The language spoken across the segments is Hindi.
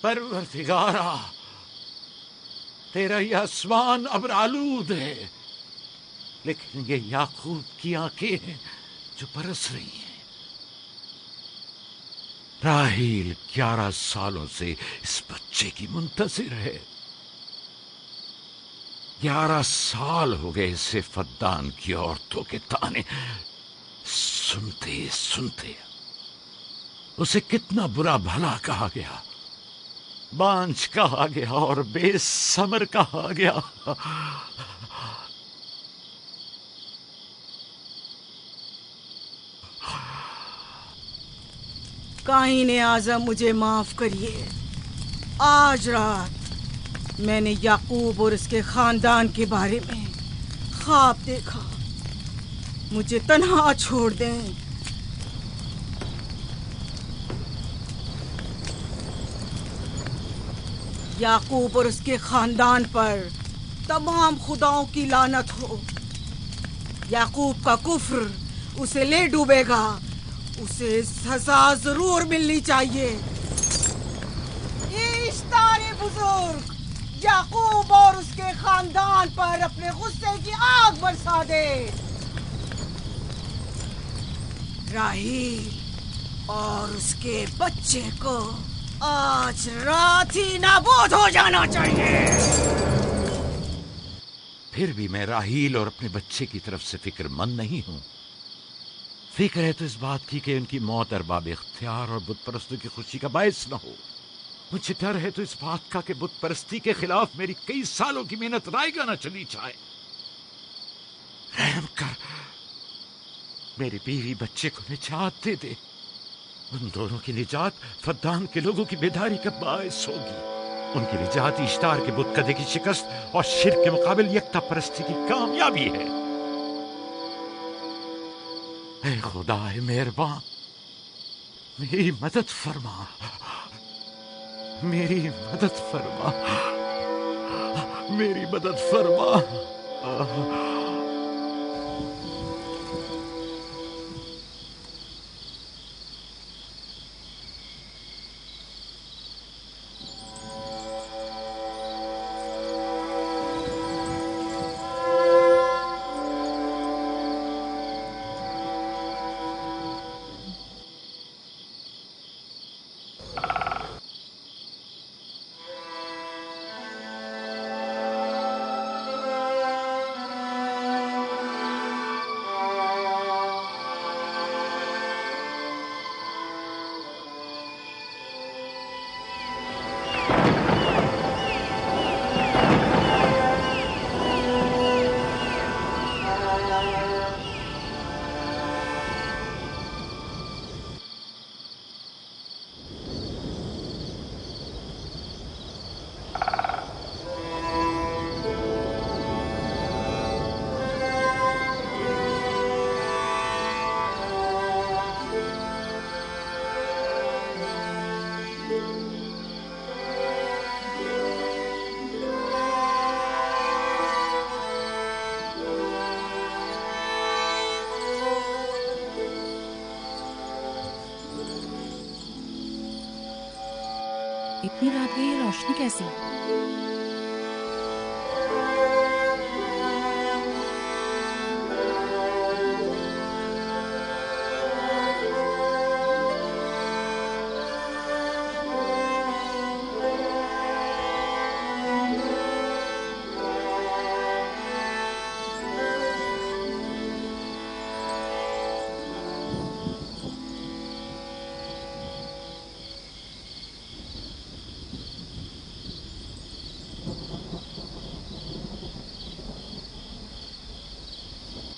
परवरदिगारा, तेरा ये आसमान अब आलूद है, लेकिन ये याकूब की आंखें हैं जो बरस रही हैं। राहील 11 सालों से इस बच्चे की मुंतजिर है। 11 साल हो गए इसे फद्दान की औरतों के ताने सुनते सुनते। उसे कितना बुरा भला कहा गया, बांझ कहा गया और बेसमर कहा गया। काईने आज़म, मुझे माफ करिए। आज रात मैंने याकूब और उसके खानदान के बारे में ख्वाब देखा। मुझे तन्हा छोड़ दें। याकूब और उसके खानदान पर तमाम खुदाओं की लानत हो। याकूब का कुफ्र उसे ले डूबेगा। उसे सजा जरूर मिलनी चाहिए। इश्तारे बुजुर्ग, याकूब और उसके खानदान पर अपने गुस्से की आग बरसा दे। राहील और उसके बच्चे को आज रात ही नाबूद हो जाना चाहिए। फिर भी मैं राहील और अपने बच्चे की तरफ से फिक्रमंद नहीं हूं। फिक्र है तो इस बात की कि उनकी मौत अरबाब इख्तियार और बुत परस्तों की खुशी का बायस न हो। मुझे डर है तो इस बात का कि बुत परस्ती के खिलाफ मेरी कई सालों की मेहनत रायगा न चली जाए। रहम कर, मेरी बीवी बच्चे को निजात दे दे। उन दोनों की निजात फद्दान के लोगों की बेदारी का बायस होगी। उनकी निजात इश्तार के बुत कदे की शिकस्त और शिर्क के मुकाबिल यकता परस्ती की कामयाबी है। ऐ खुदा है मेहरबान, मेरी मदद फरमा, मेरी मदद फरमा, मेरी मदद फरमा। इतनी रात गई, ये रोशनी कैसी?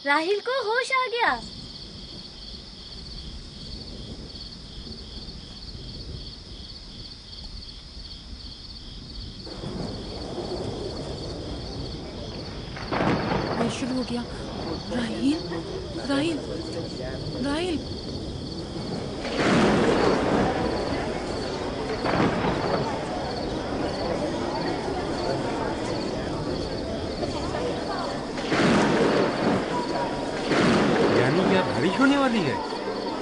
राहील को होश आ गया। ये शुरू हो गया। राहील, राहील, राहील। बारिश होने वाली है।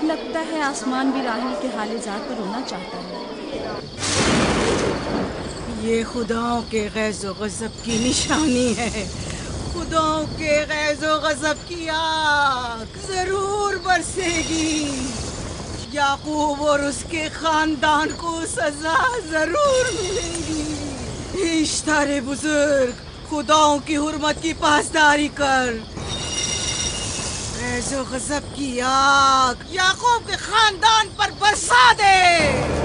लगता है आसमान भी राहील के हाल-ए-ज़ात पर रोना चाहता है। ये खुदाओं के गैज़ो गज़ब की निशानी है। खुदाओं के गैज़ो गज़ब की आग जरूर बरसेगी। याकूब और उसके खानदान को सजा जरूर मिलेगी। इश्तारे बुजुर्ग, खुदाओं की हुर्मत की पासदारी कर। गैज़ो गज़ब की आग याकूब के खानदान पर बरसा दे।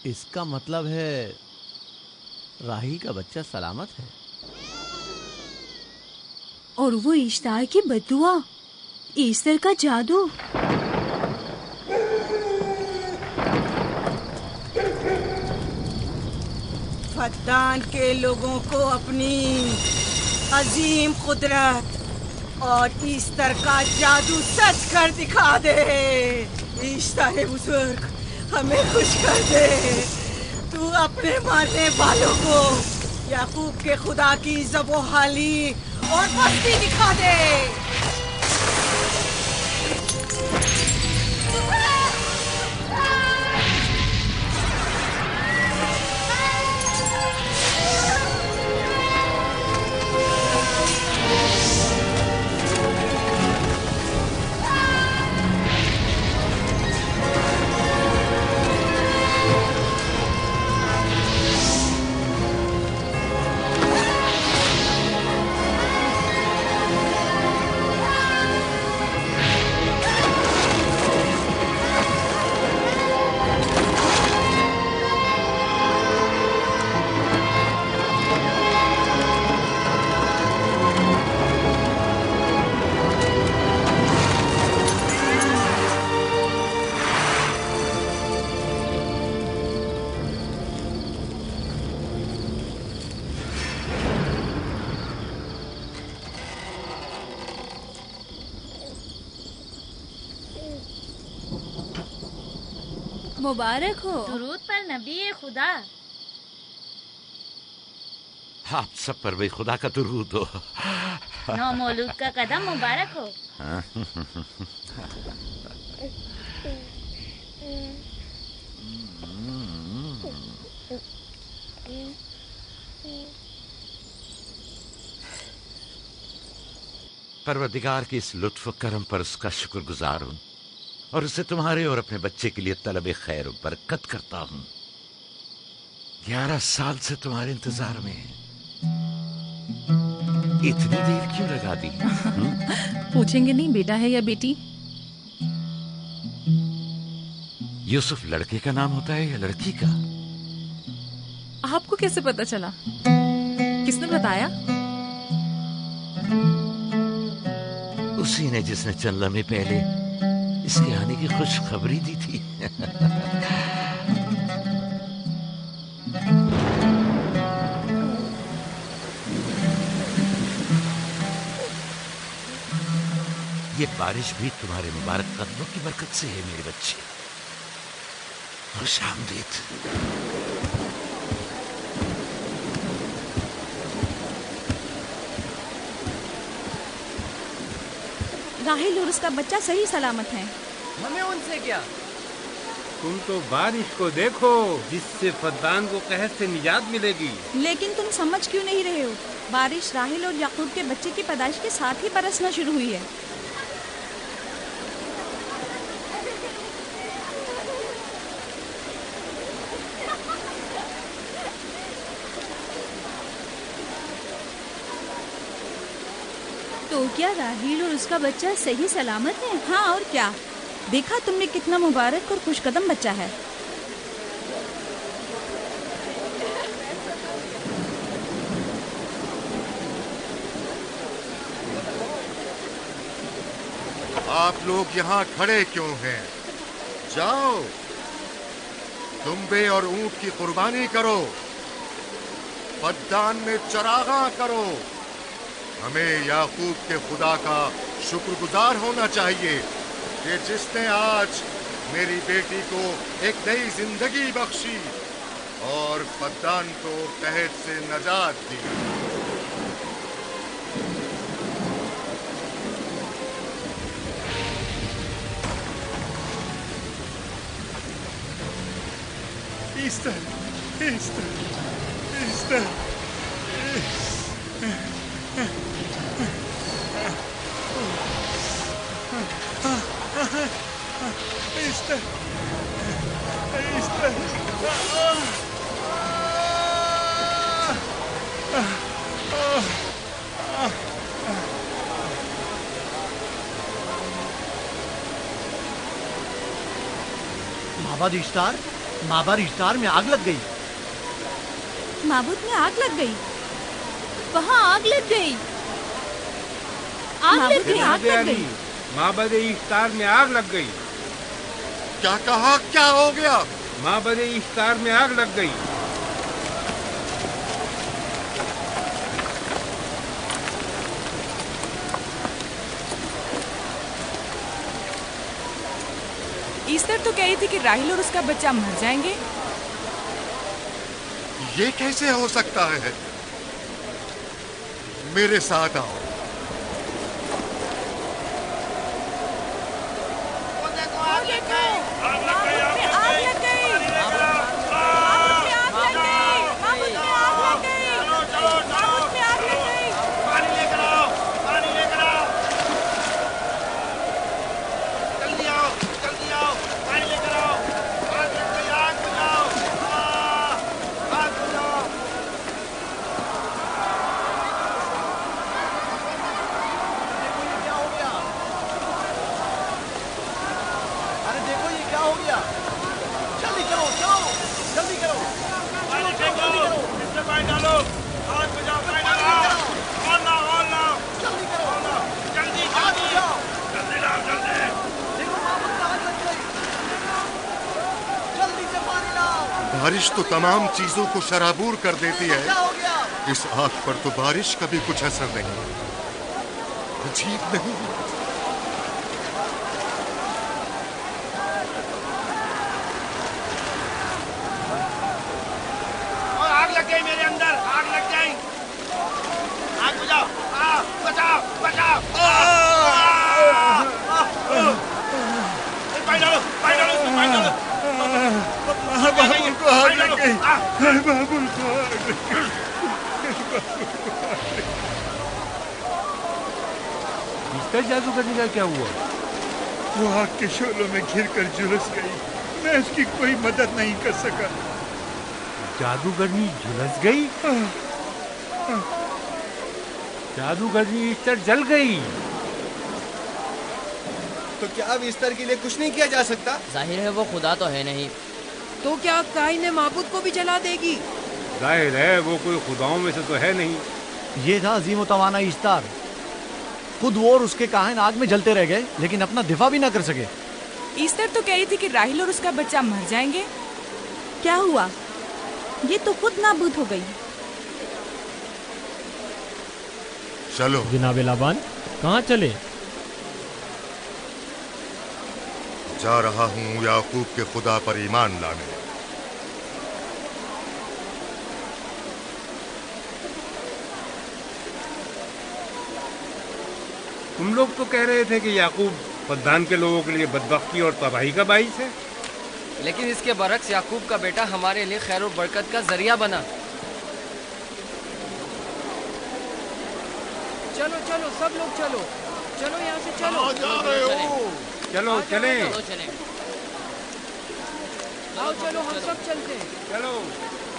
इसका मतलब है राही का बच्चा सलामत है। और वो इश्तार की बद्दुआ, ईस्टर का जादू। फद्दान के लोगों को अपनी अजीम कुदरत और ईस्टर का जादू सच कर दिखा दे। ईस्टर बुजुर्ग, हमें खुश कर दे। तू अपने मारने वालों को याकूब के खुदा की ज़बोहाली और मस्ती दिखा दे। मुबारक हो। दुरूद पर नबी खुदा। आप सब पर भी खुदा का दुरूद हो। नौ मौलूद का कदम मुबारक हो। परवरदिगार की इस लुत्फ करम पर उसका शुक्रगुजार हूँ और उसे तुम्हारे और अपने बच्चे के लिए तलब खैर और बरकत करता हूँ। 11 साल से तुम्हारे इंतजार में इतनी देर क्यों लगा दी? पूछेंगे नहीं बेटा है या बेटी? यूसुफ लड़के का नाम होता है या लड़की का? आपको कैसे पता चला? किसने बताया? उसी ने जिसने चंद लम्हे पहले इसके आने की खुशखबरी दी थी। ये बारिश भी तुम्हारे मुबारक कदमों की बरकत से है मेरे बच्चे। खुश आमदीद। राहिल और उसका बच्चा सही सलामत है। हमें उनसे क्या? तुम तो बारिश को देखो जिससे फद्दान को कहर से निजात मिलेगी। लेकिन तुम समझ क्यों नहीं रहे हो? बारिश राहिल और याकूब के बच्चे की पैदाइश के साथ ही बरसना शुरू हुई है। तो क्या राहिल और उसका बच्चा सही सलामत है? हाँ और क्या। देखा तुमने कितना मुबारक और खुशकदम बच्चा है। आप लोग यहाँ खड़े क्यों हैं? जाओ, दुम्बे और ऊंट की कुर्बानी करो, फद्दान में चरागा करो। हमें याकूब के खुदा का शुक्रगुजार होना चाहिए कि जिसने आज मेरी बेटी को एक नई जिंदगी बख्शी और फद्दान को कहत से नजात दी। Easter, Easter, Easter, Easter, Easter, माबाद इश्तार, माबाद इश्तार में आग लग गई। माबूद में आग लग गई। वहाँ आग लग गई। आग लग गई, आग लग गई। माबद इफ्तार में आग लग गई। क्या कहा? क्या हो गया? माबद इफ्तार में आग लग गई। ईस्टर तो कह रही थी कि राहिल और उसका बच्चा मर जाएंगे। ये कैसे हो सकता है? मेरे साथ आओ। बारिश तो तमाम चीजों को शराबूर कर देती है, इस आग पर तो बारिश का भी कुछ असर नहीं। अजीब नहीं? आग लग गई मेरे अंदर, आग लग गई। आग बुझाओ, बचाओ, बचाओ। पानी डालो, पानी डालो, पानी डालो। बाबुल को आग लग गई। बाबुल को आग लग गई। ईस्टर जादूगरनी का क्या हुआ? वो आग के शोलों में घिरकर झुलस गई। मैं उसकी कोई मदद नहीं कर सका। जादूगरनी झुलस गई? जादूगरनी ईस्टर जल गई। तो क्या अब ईस्टर के लिए कुछ नहीं किया जा सकता? जाहिर है वो खुदा तो है नहीं। तो क्या काइन माबूद को भी जला देगी? जाहिर है वो कोई खुदाओं में से तो है नहीं। ये था अजीम तवाना इश्तार। खुद वो और उसके काहिन आग में जलते रह गए, लेकिन अपना दिफा भी ना कर सके। ईस्टर तो कह रही थी कि राहिल और उसका बच्चा मर जाएंगे। क्या हुआ? ये तो खुद नाबूद हो गई। चलो जनाबे लाबान, कहाँ चले? जा रहा हूँ याकूब के खुदा पर ईमान लाने। तुम लोग तो कह रहे थे कि याकूब फद्दान के लोगों के लिए बदबख्ती और तबाही का बाइस है। लेकिन इसके बरक्स याकूब का बेटा हमारे लिए खैर और बरकत का जरिया बना। चलो चलो सब लोग चलो, चलो यहाँ से चलो। जा रहे हो? चलो चले। आओ चलो हम सब चलते हैं। चलो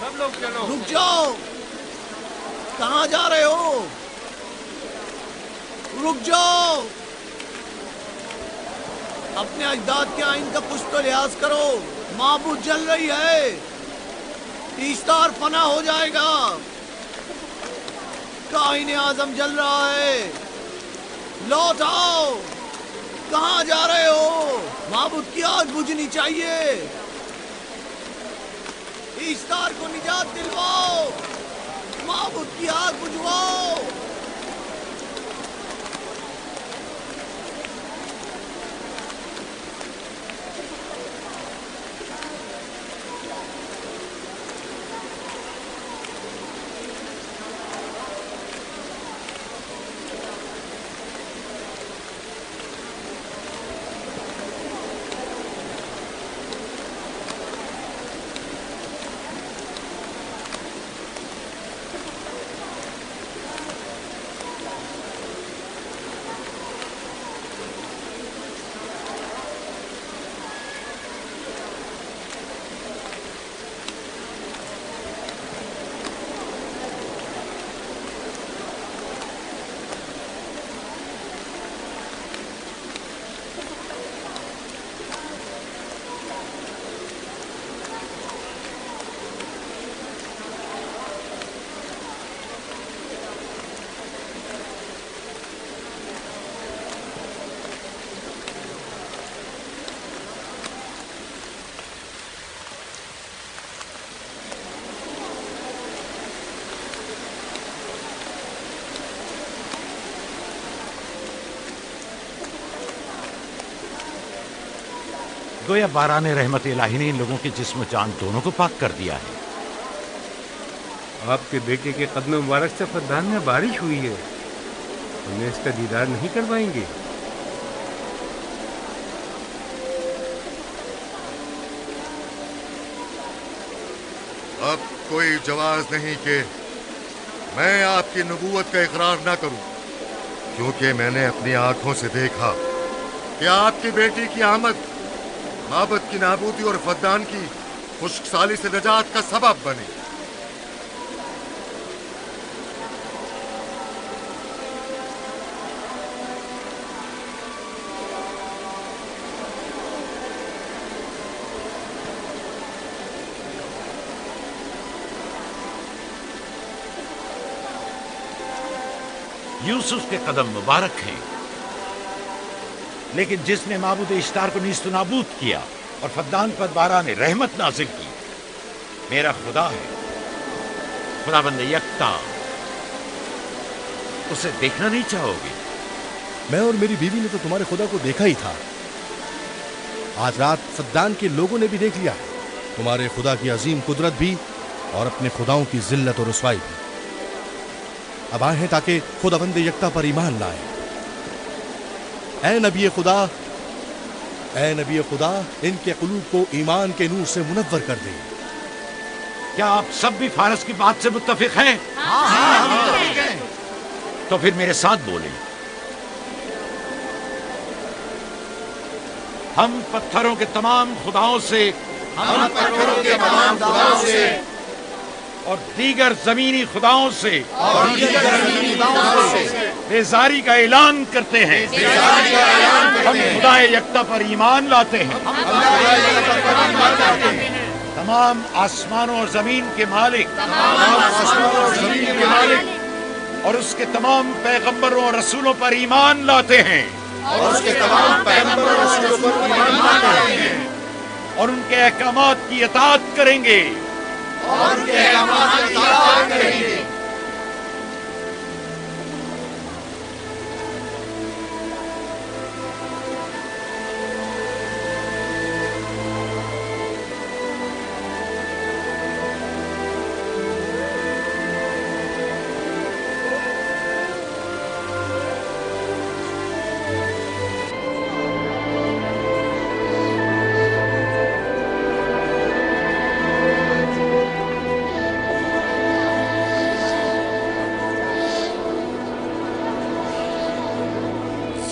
सब लोग चलो। रुक जाओ, कहाँ जा रहे हो? रुक जाओ, अपने अजदाद के आइन का कुछ तो लिहाज करो। माबूद जल रही है, ईस्टर फना हो जाएगा। काइन आजम जल रहा है, लौट आओ। कहाँ जा रहे हो? माबूद की आग बुझनी चाहिए। ईस्तार को निजात दिलवाओ, माबूद की आग बुझवाओ। गोया बाराने रहमत इलाही ने इन लोगों के जिस्म जान दोनों को पाक कर दिया है। आपके बेटे के कदम मुबारक से फद्दान में बारिश हुई है, हमें इसका दीदार नहीं करवाएंगे। अब कोई जवाज नहीं कि मैं आपकी नबूवत का इकरार ना करूं, क्योंकि मैंने अपनी आंखों से देखा कि आपकी बेटी की आमद माबद की नाबूदी और फद्दान की खुश्कसाली से नजात का सबब बनी। यूसुफ के कदम मुबारक हैं, लेकिन जिसने माबूद इश्तार को नीस्त नाबूद किया और फद्दान पर बाराने रहमत नाजिल की, मेरा खुदा है, खुदाबंद यकता। उसे देखना नहीं चाहोगे? मैं और मेरी बीवी ने तो तुम्हारे खुदा को देखा ही था। आज रात फद्दान के लोगों ने भी देख लिया है, तुम्हारे खुदा की अजीम कुदरत भी और अपने खुदाओं की जिल्लत और रुसवाई भी। अब आए हैं ताकि खुदाबंद यकता पर ईमान लाए। ऐ नबी खुदा, इनके कुलूब को ईमान के नूर से मुनव्वर कर दे। क्या आप सब भी फारस की बात से मुत्तफिक हैं? हाँ, तो फिर मेरे साथ बोले। हम पत्थरों के तमाम खुदाओं से और दीगर जमीनी खुदाओं से बेजारी का ऐलान करते हैं। हम खुदा यकता पर ईमान लाते हैं। तमाम आसमानों और जमीन के मालिक और उसके तमाम पैगंबरों और रसूलों पर ईमान लाते हैं और उनके अहकामात की इताअत करेंगे।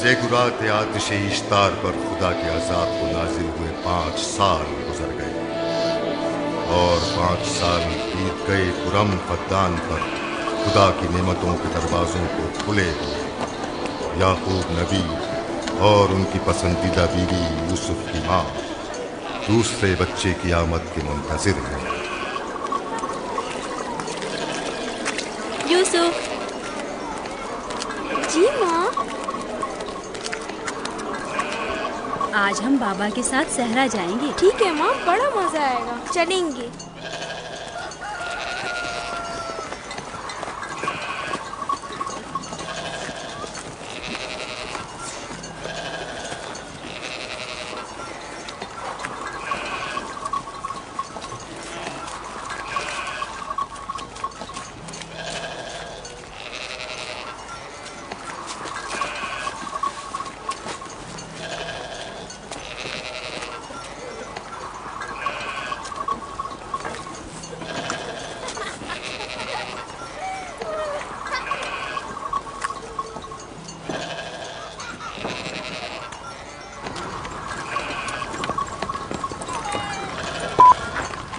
ज़ेगुरात आतिश इश्तार पर खुदा के अज़ाब को नाजिल हुए 5 साल गुजर गए और 5 साल बीत गए पुरम फद्दान पर खुदा की नेमतों के दरवाजों को खुले हुए। याकूब नबी और उनकी पसंदीदा बीवी यूसुफ की माँ दूसरे बच्चे की आमद के मुंतज़िर हैं। यूसुफ जी माँ, आज हम बाबा के साथ सहरा जाएंगे। ठीक है माँ, बड़ा मजा आएगा, चलेंगे।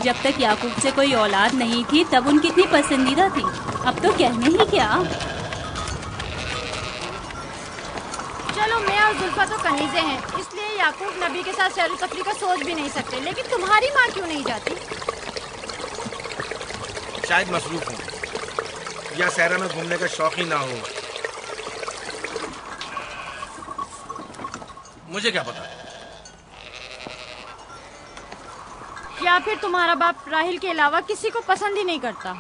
जब तक याकूब से कोई औलाद नहीं थी तब उनकी इतनी पसंदीदा थी, अब तो कहने ही क्या। चलो मैं और जुल्फा तो कनीज़े हैं, इसलिए याकूब नबी के साथ सैर तफरी का सोच भी नहीं सकते, लेकिन तुम्हारी माँ क्यों नहीं जाती? शायद मसरूफ हूँ या सहरा में घूमने का शौक ही ना हो, मुझे क्या पता। या फिर तुम्हारा बाप राहिल के अलावा किसी को पसंद ही नहीं करता।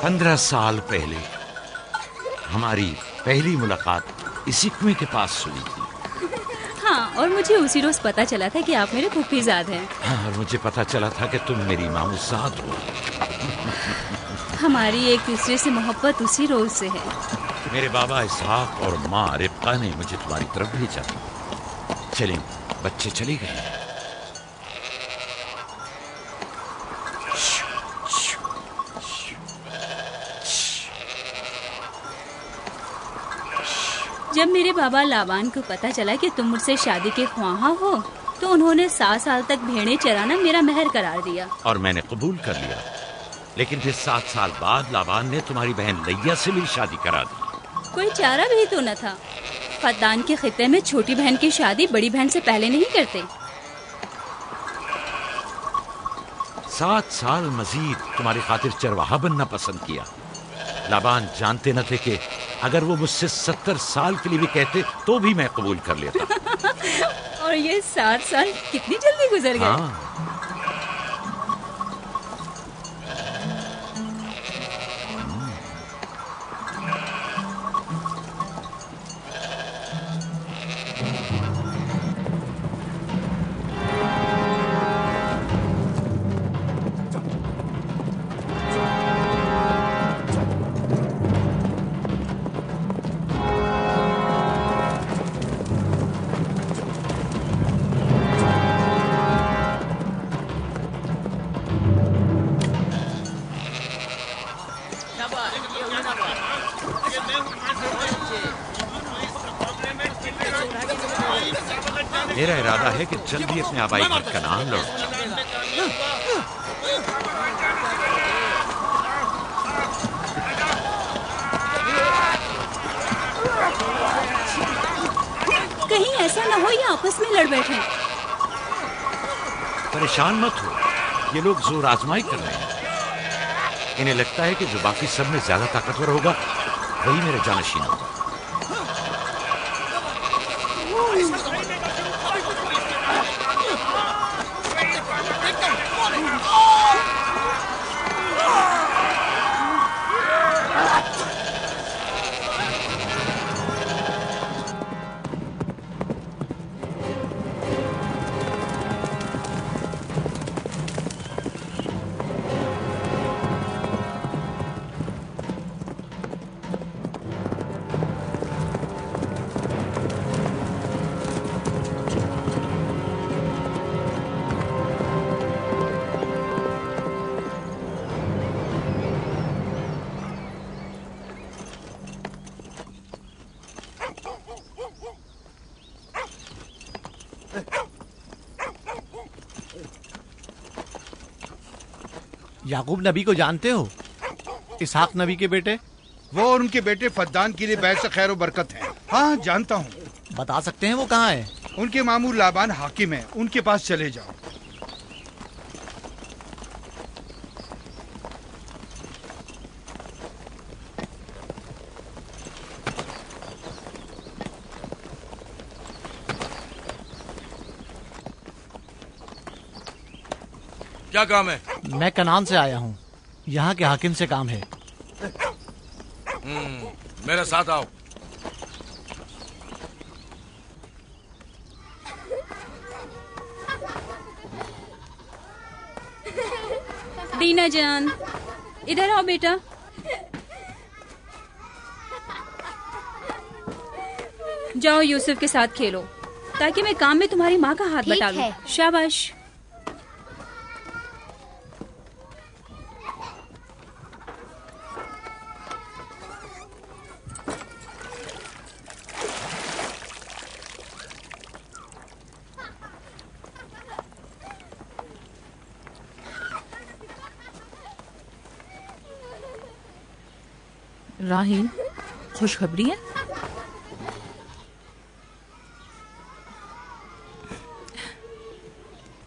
पंद्रह साल पहले हमारी पहली मुलाकात इसी कुएं के पास हुई थी। हाँ, और मुझे उसी रोज पता चला था कि आप मेरे फूफीजाद हैं। हाँ, और मुझे पता चला था कि तुम मेरी मामूजाद हो। हमारी एक दूसरे से मोहब्बत उसी रोज से है। मेरे बाबा इसहाक और माँ रिब्का ने मुझे तुम्हारी तरफ भेजा। चलें, बच्चे चले गए। जब मेरे बाबा लाबान को पता चला कि तुम मुझसे शादी के ख्वाहा हो, तो उन्होंने 7 साल तक भेड़ें चराना मेरा महर करार दिया। और मैंने कबूल कर लिया। लेकिन फिर 7 साल बाद लाबान ने तुम्हारी बहन लैया से मेरी शादी करा दी। कोई चारा भी तो न था। फद्दान के खित्ते में छोटी बहन की शादी बड़ी बहन से पहले नहीं करते। 7 साल मजीद तुम्हारी खातिर चरवाहा बनना पसंद किया। लाबान जानते न थे कि अगर वो मुझसे 70 साल के लिए भी कहते तो भी मैं कबूल कर लेता। और ये 7 साल कितनी जल्दी गुजर गए। हाँ। मेरा इरादा है कि जल्दी अपने आबाई घर का नाम लौट। कहीं ऐसा न हो ये आपस में लड़ बैठे। परेशान मत हो, ये लोग जोर आजमाई कर रहे हैं। इन्हें लगता है कि जो बाकी सब में ज्यादा ताकतवर होगा वही मेरे जानशीन होगा। याकूब नबी को जानते हो? इसहाक नबी के बेटे। वो और उनके बेटे फद्दान के लिए बैस खैर बरकत है। हाँ जानता हूँ। बता सकते हैं वो कहाँ है? उनके मामू लाबान हाकिम है, उनके पास चले जाओ। क्या काम है? मैं कनान से आया हूँ, यहाँ के हाकिम से काम है। मेरे साथ आओ। दीना जान, इधर आओ बेटा। जाओ यूसुफ के साथ खेलो, ताकि मैं काम में तुम्हारी माँ का हाथ बटा लूं। शाबाश। राहील, खुशखबरी है?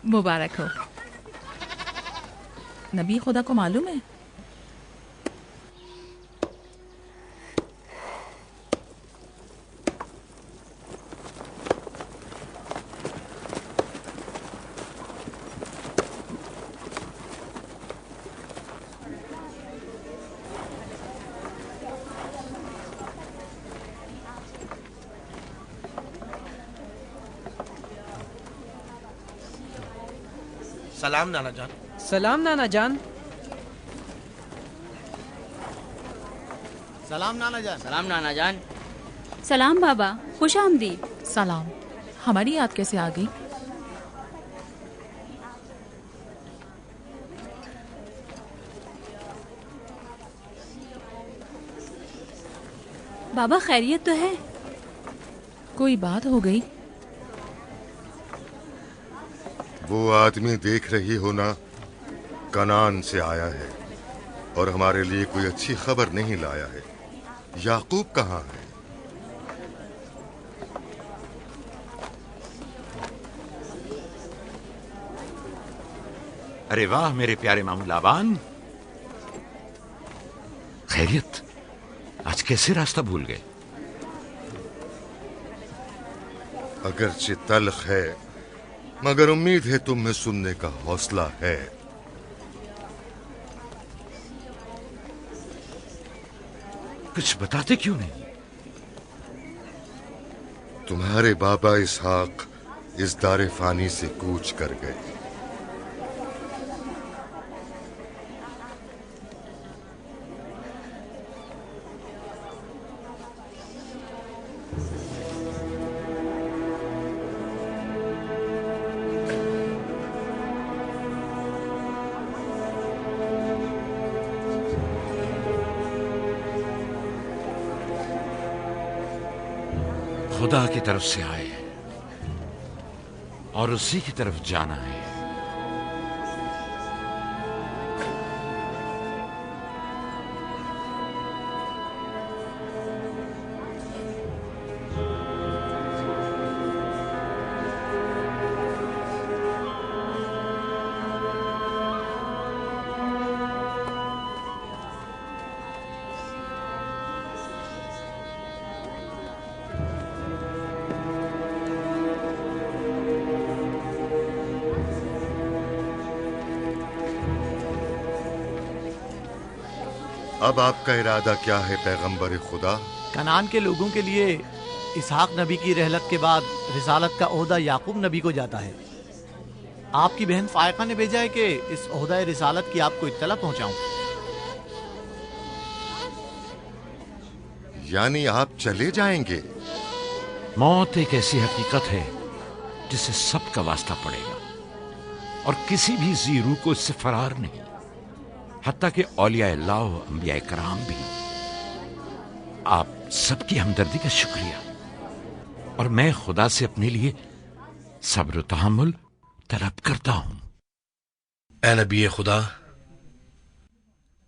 मुबारक हो। नबी खुदा को मालूम है? सलाम नाना जान। सलाम नाना जान। सलाम नाना जान। सलाम नाना जान। सलाम बाबा, खुश आमदीद। सलाम। हमारी याद कैसे आ गई? बाबा खैरियत तो है? कोई बात हो गई? वो आदमी देख रही हो ना, कनान से आया है और हमारे लिए कोई अच्छी खबर नहीं लाया है। याकूब कहाँ है? अरे वाह मेरे प्यारे मामू लाबान, खैरियत? आज कैसे रास्ता भूल गए? अगरचे तल्ख है, मगर उम्मीद है तुम में सुनने का हौसला है। कुछ बताते क्यों नहीं? तुम्हारे बाबा इसहाक इस दारे फानी से कूच कर गए। खुदा की तरफ से आए और उसी की तरफ जाना है। अब आपका इरादा क्या है पैगंबर खुदा? कनान के लोगों के लिए इसहाक नबी की रहलत के बाद रिसालत का ओहदा याकूब नबी को जाता है। आपकी बहन फायका ने भेजा है कि इस ओहदा रिसालत की आपको इत्तला पहुंचाऊं। यानी आप चले जाएंगे? मौत एक ऐसी हकीकत है जिससे सबका वास्ता पड़ेगा और किसी भी ज़ीरू को इससे फरार नहीं, हत्ता कि औलिया अल्लाह व अंबिया कराम भी। आप सबकी हमदर्दी का शुक्रिया, और मैं खुदा से अपने लिए सब्र तहम्मुल तलब करता हूं। ए नबी खुदा,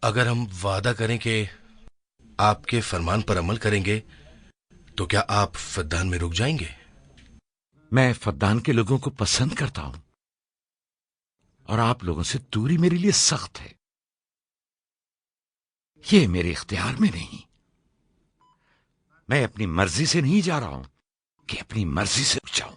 अगर हम वादा करें कि आपके फरमान पर अमल करेंगे तो क्या आप फद्दान में रुक जाएंगे? मैं फद्दान के लोगों को पसंद करता हूं और आप लोगों से दूरी मेरे लिए सख्त है। ये मेरे इख्तियार में नहीं। मैं अपनी मर्जी से नहीं जा रहा हूं कि अपनी मर्जी से रुक जाऊं।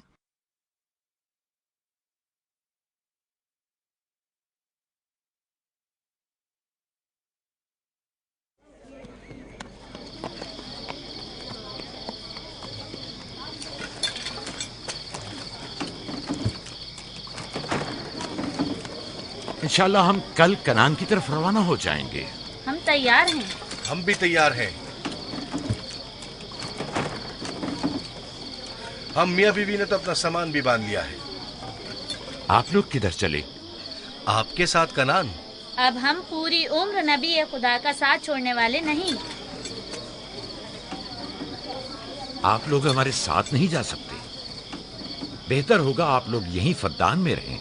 इंशाल्लाह हम कल कनान की तरफ रवाना हो जाएंगे। हम तैयार हैं। हम भी तैयार हैं। हम मियां बीवी ने तो अपना सामान भी बांध लिया है। आप लोग किधर चले? आपके साथ कनान। अब हम पूरी उम्र नबी खुदा का साथ छोड़ने वाले नहीं। आप लोग हमारे साथ नहीं जा सकते। बेहतर होगा आप लोग यहीं फद्दान में रहें।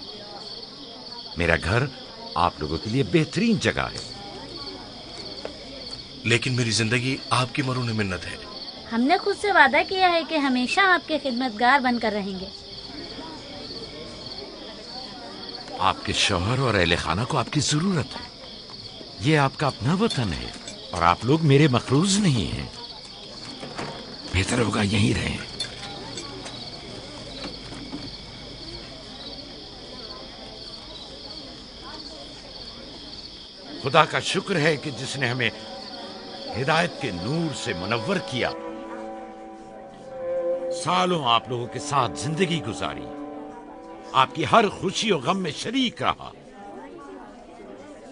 मेरा घर आप लोगों के लिए बेहतरीन जगह है। लेकिन मेरी जिंदगी आपकी मरून मिन्नत है। हमने खुद से वादा किया है कि हमेशा आपके खिदमतगार बनकर रहेंगे। आपके शौहर और अहले खाना को आपकी जरूरत है। ये आपका अपना वतन है और आप लोग मेरे मखरूज नहीं हैं। बेहतर होगा यहीं रहें। खुदा का शुक्र है कि जिसने हमें हिदायत के नूर से मुनव्वर किया। सालों आप लोगों के साथ जिंदगी गुजारी, आपकी हर खुशी और गम में शरीक रहा।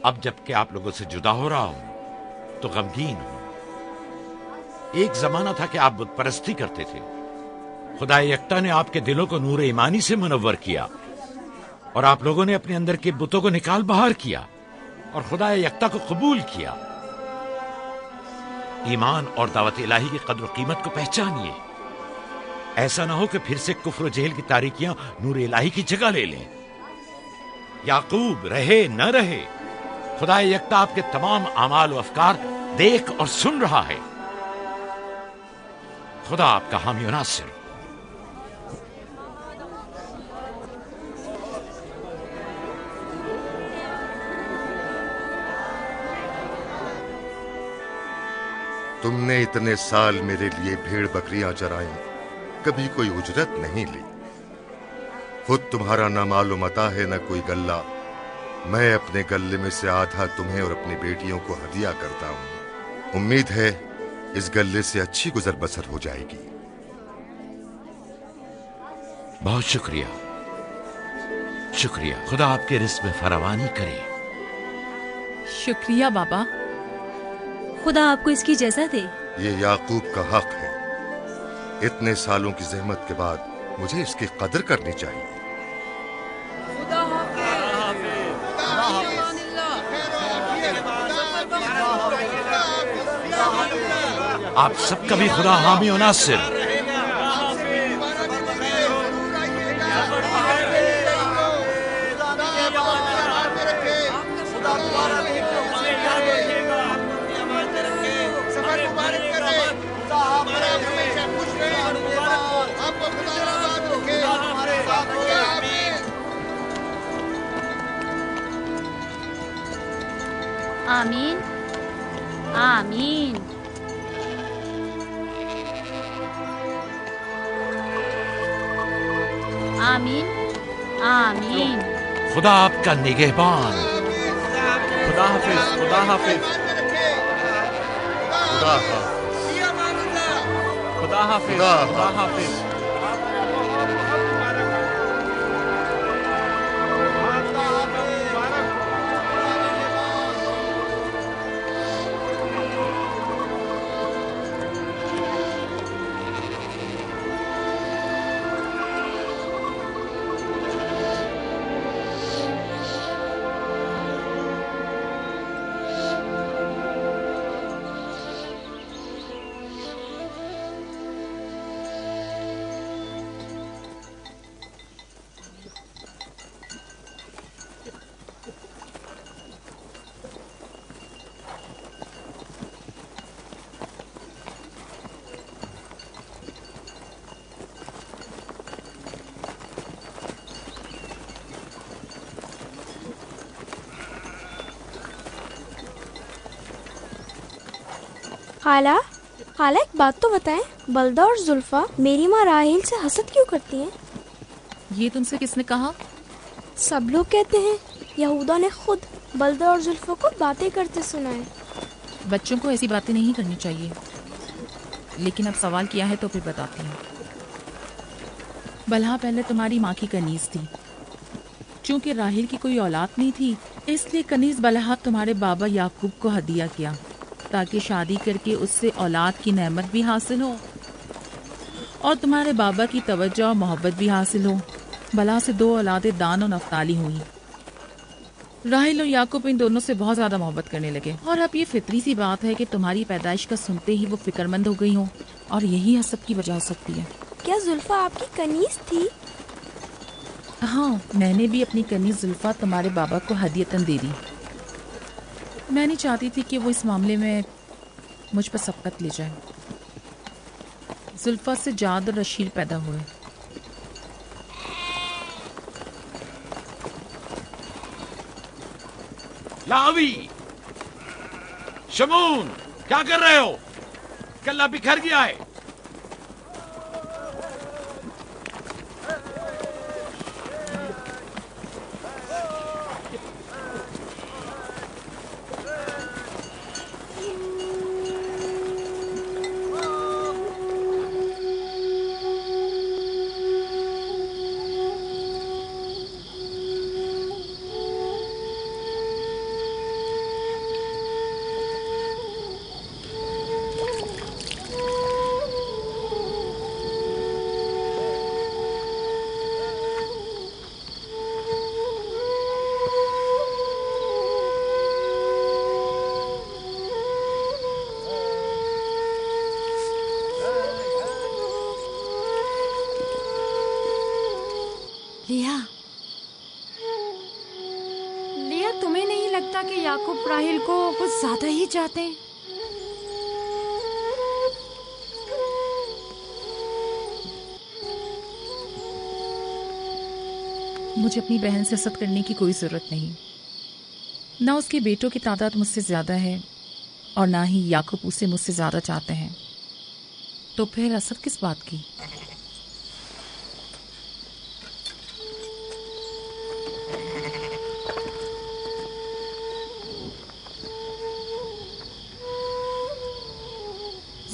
अब जबकि आप लोगों से जुदा हो रहा हूं तो गमगीन हूं। एक जमाना था कि आप बुत परस्ती करते थे। खुदा यकता ने आपके दिलों को नूर ईमानी से मुनव्वर किया और आप लोगों ने अपने अंदर के बुतों को निकाल बाहर किया और खुदा यकता को कबूल किया। ईमान और दावत इलाही की कद्र कीमत को पहचानिए। ऐसा ना हो कि फिर से कुफ्र जेल की तारीकियां नूर इलाही की जगह ले लें। याकूब रहे न रहे, खुदा यकता आपके तमाम आमाल और अफकार देख और सुन रहा है। खुदा आपका हामी और नासिर। तुमने इतने साल मेरे लिए भेड़ बकरियां चराई, कभी कोई उजरत नहीं ली। खुद तुम्हारा ना मालूम अता है न कोई गल्ला। मैं अपने गल्ले में से आधा तुम्हें और अपनी बेटियों को हदिया करता हूं। उम्मीद है इस गल्ले से अच्छी गुजर बसर हो जाएगी। बहुत शुक्रिया, शुक्रिया। खुदा आपके रिस्क में फरावानी करे। शुक्रिया बाबा। खुदा आपको इसकी जज़ा दे। ये याकूब का हक है। इतने सालों की जहमत के बाद मुझे इसकी कदर करनी चाहिए। आप सबका भी खुदा हामी और नासिर। आमीन आमीन। आमीन आमीन। खुदा आपका निगहबान। खुदा हाफिज, खुदा हाफिज, खुदा हाफिज, खुदा हाफिज, खुदा हाफिज। खाला खाला एक बात तो बताएं, बलदा और जुल्फा मेरी माँ राहिल से हसद क्यों करती हैं? ये तुमसे किसने कहा? सब लोग कहते हैं यहूदा ने खुद बलदा और जुल्फा को बातें करते सुना है। बच्चों को ऐसी बातें नहीं करनी चाहिए, लेकिन अब सवाल किया है तो फिर बताती हूँ। बलहा पहले तुम्हारी माँ की कनीज थी। चूंकि राहिल की कोई औलाद नहीं थी, इसलिए कनीज बलहा तुम्हारे बाबा याकूब को हदिया किया, ताकि शादी करके उससे औलाद की नेमत भी हासिल हो और तुम्हारे बाबा की तवज्जो और मोहब्बत भी हासिल हो। बलहा से 2 औलादें दान और नफ्ताली हुई। राहिल और याकूब इन दोनों से बहुत ज्यादा मोहब्बत करने लगे, और अब ये फितरी सी बात है कि तुम्हारी पैदाइश का सुनते ही वो फिक्रमंद हो गई हो, और यही हसद की वजह हो सकती है। क्या जुल्फा आपकी कनीज थी? हाँ, मैंने भी अपनी कनीज जुल्फा तुम्हारे बाबा को हदियतन दे दी। मैं नहीं चाहती थी कि वो इस मामले में मुझ पर सबकत ले जाए। जुल्फा से जाद और रशीद पैदा हुए। लावी, शमून, क्या कर रहे हो? कल्ला बिखर गया है। लिया, तुम्हें नहीं लगता कि याकूब राहिल को कुछ ज्यादा ही चाहते हैं? मुझे अपनी बहन से हसद करने की कोई जरूरत नहीं। ना उसके बेटों की तादाद मुझसे ज्यादा है और ना ही याकूब उसे मुझसे ज्यादा चाहते हैं, तो फिर हसद किस बात की?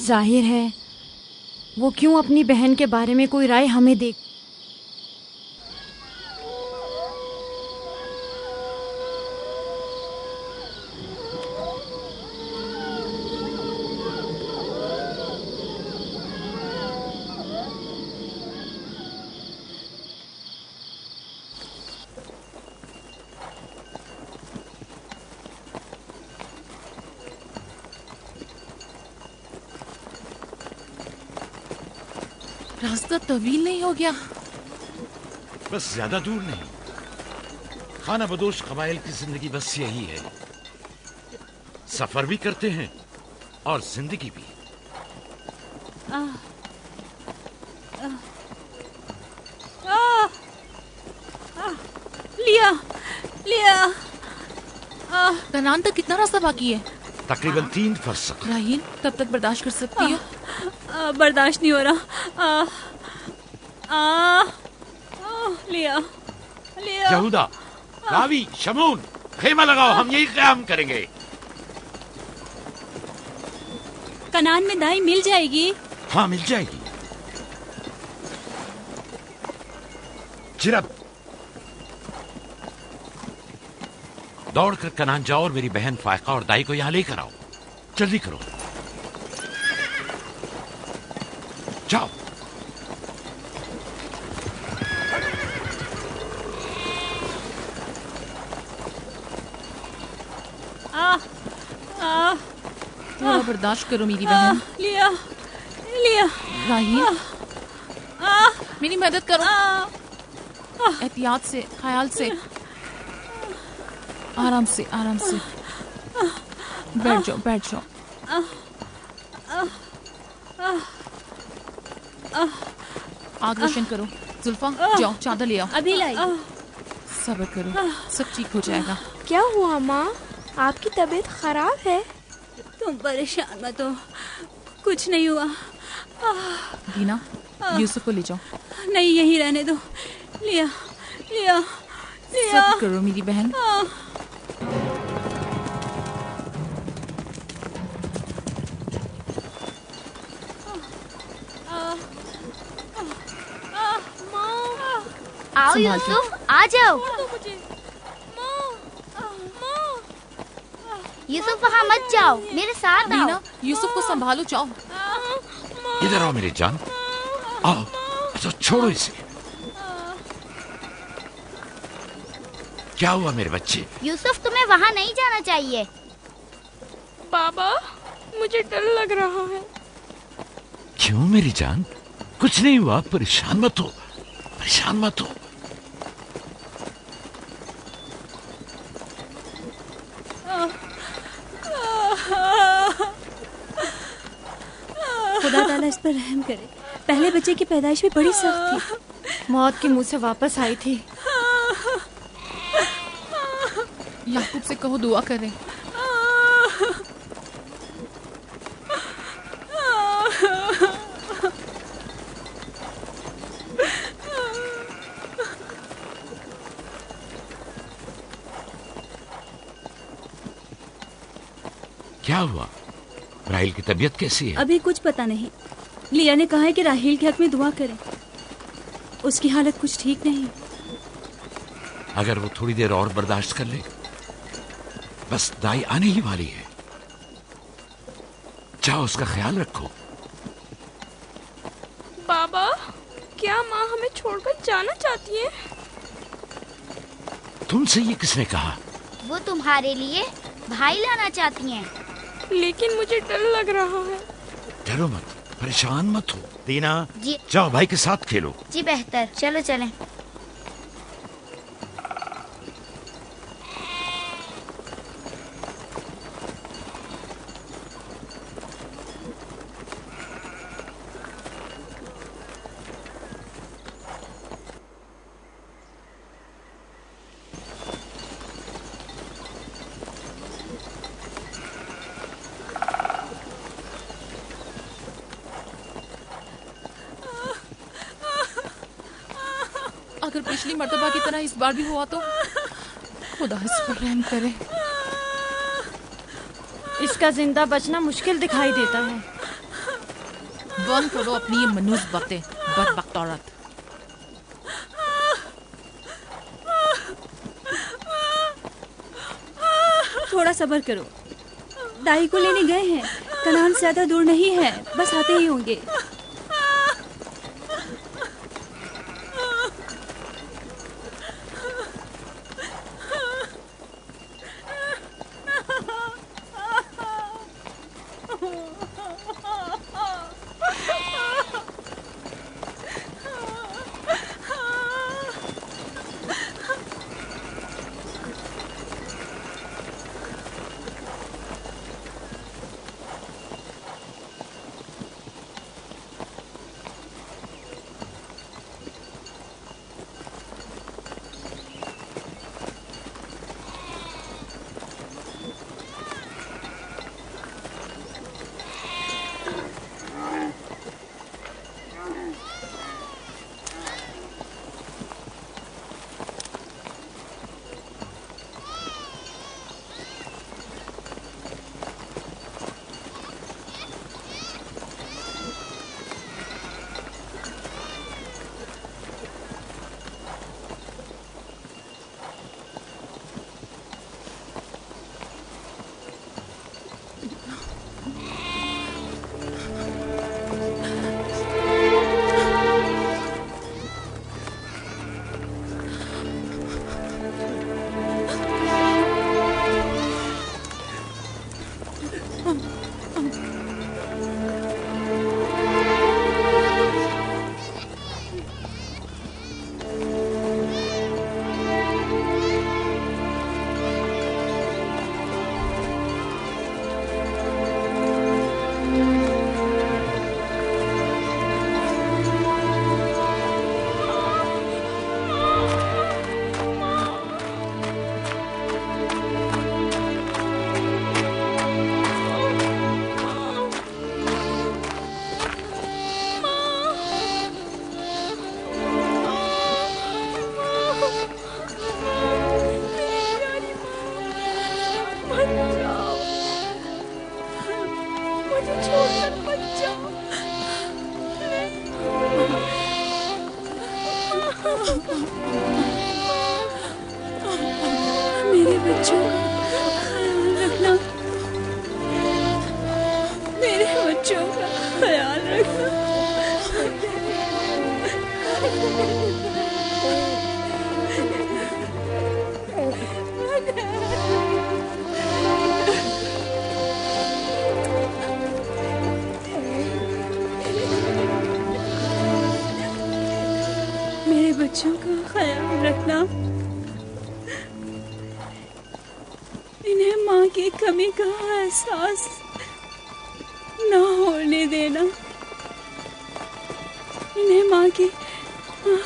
जाहिर है वो क्यों अपनी बहन के बारे में कोई राय हमें दे। रास्ता तवील नहीं हो गया? बस ज्यादा दूर नहीं। खाना बदोश कबाइल की जिंदगी बस यही है, सफर भी करते हैं और जिंदगी भी। लिया लिया। कनान तक कितना रास्ता बाकी है? तकरीबन 3 फरसख। राहील, तब तक बर्दाश्त कर सकती हो? बर्दाश्त नहीं हो रहा। लिया लिया। यहूदा, रावी, शमून, खेमा लगाओ, हम यही क़याम करेंगे। कनान में दाई मिल जाएगी? हाँ, मिल जाएगी। जिरब, दौड़कर कनान जाओ और मेरी बहन फायका और दाई को यहां लेकर आओ। जल्दी करो, जाओ। थोड़ा बर्दाश्त करो मेरी बहन। लिया लिया। राहील, मेरी मदद करो। एहतियात से, ख्याल से, आराम से, आराम से। बैठ जाओ, बैठ जाओ। आग रोशन करो। जुल्फा, जाओ चादर ले आओ। अभी लाई। सब्र करो, सब ठीक हो जाएगा। क्या हुआ माँ? आपकी तबीयत खराब है? तुम परेशान मत हो, कुछ नहीं हुआ। दीना, यूसुफ को ले जाओ। नहीं, यहीं रहने दो। लिया लिया लिया। सब्र करो मेरी बहन। आओ यूसुफ, आ जाओ। यूसुफ वहाँ मत जाओ, मेरे साथ आओ। दीना, यूसुफ को संभालो, जाओ। इधर आओ मेरी जान, आओ। तो छोड़ो इसे। क्या हुआ मेरे बच्चे? यूसुफ, तुम्हें वहाँ नहीं जाना चाहिए। बाबा, मुझे डर लग रहा है। क्यों मेरी जान? कुछ नहीं हुआ, परेशान मत हो, परेशान मत हो। खुदा ताला इस पर रहम करे। पहले बच्चे की पैदाइश भी बड़ी सख्त थी। मौत के मुंह से वापस आई थी। याकूब से कहो दुआ करें। क्या हुआ? राहिल की तबीयत कैसी है? अभी कुछ पता नहीं। लिया ने कहा है कि राहिल के हक में दुआ करें। उसकी हालत कुछ ठीक नहीं। अगर वो थोड़ी देर और बर्दाश्त कर ले, बस दाई आने ही वाली है। जाओ, उसका ख्याल रखो। बाबा, क्या माँ हमें छोड़कर जाना चाहती है? तुमसे ये किसने कहा? वो तुम्हारे लिए भाई लाना चाहती हैं। लेकिन मुझे डर लग रहा है। डरो मत, परेशान मत हो। दीना, जी। जाओ भाई के साथ खेलो। जी बेहतर, चलो चलें। अगर पिछली मर्तबा की तरह इस बार भी हुआ तो खुदा इस पर रहम करे। इसका जिंदा बचना मुश्किल दिखाई देता है। बंद करो अपनी ये मनूस बातें, बदबख्त औरत। थोड़ा सब्र करो। दाई को लेने गए हैं। कनान से ज्यादा दूर नहीं है, बस आते ही होंगे। बच्चों का ख्याल रखना, इन्हें माँ की कमी का एहसास ना होने देना, इन्हें माँ की माँ